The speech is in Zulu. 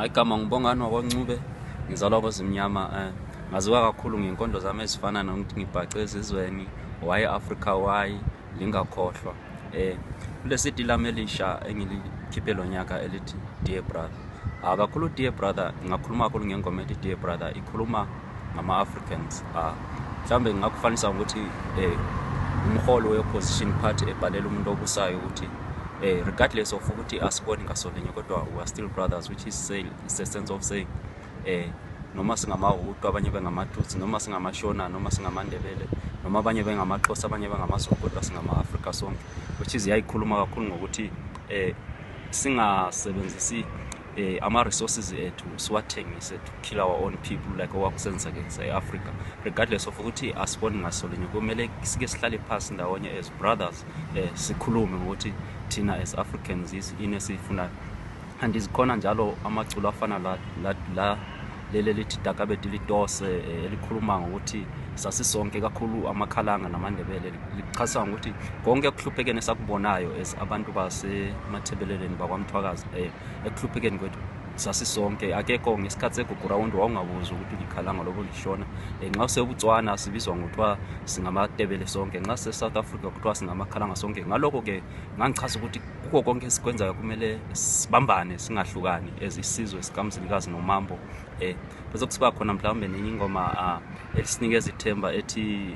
Igama ngubongani wakoNcube, ngizalwa kwezimnyama. Ngaziwa kakhulu ngenkondlo zami ezifana nokuthi ngibhace ezizweni, why Africa, why lingakhohlwa. Kulesi CD lami elisha engilikhiphe lo nyaka elithi Dear Brother. Kakhulu Dear Brother, ngakhuluma kakhulu ngengoma ethi Dear Brother, ikhuluma ngama-Africans. Mhlambe ngakufanisa ukuthi umholo we-opposition party ebhalela umuntu obusayo ukuthi regardless of ukuthi asiboni ngasolinye kodwa we are still brothers, which is a sense of saying noma singamaHutu, abanye bengamatutsi, noma singamashona, noma singamandebele, noma abanye bengamaXhosa, abanye bengamazulu, kodwa singama-Afrika sonke, which is yayikhuluma kakhulu ngokuthi singasebenzisi ama-resources ethu siwathengise to kill our own people like owakusenzeka e-Africa, regardless of ukuthi asiboni ngasolinye. Kumele sike sihlale phansi ndawonye as brothers, sikhulume ukuthi thina as Africans ini esifunayo. And izikhona njalo amaculo afana la leli lithi Dakabeti litose elikhuluma ngokuthi sasisonke kakhulu amakhalanga namandebele, lichasa ngokuthi konke ekuhluphekene sakubonayo as abantu basemathebeleleni bakwaMthwakazi, ekuhluphekeni kwethu sasisonke. Akekho ngesikhathi segugurawundi wangabuza ukuthi likhalanga lobo lishona. Nxa sebutswana sibizwa ngokuthiwa singamatebele sonke, nxa se-South Africa kuthiwa singamakhalanga sonke. Ngalokho ke ngangichaza ukuthi kuko konke esikwenzayo kumele sibambane, singahlukani as isizwe sikaMzilikazi noMambo. Bese kusiba khona mhlawumbe nenye ingoma elisinikeza ithemba ethi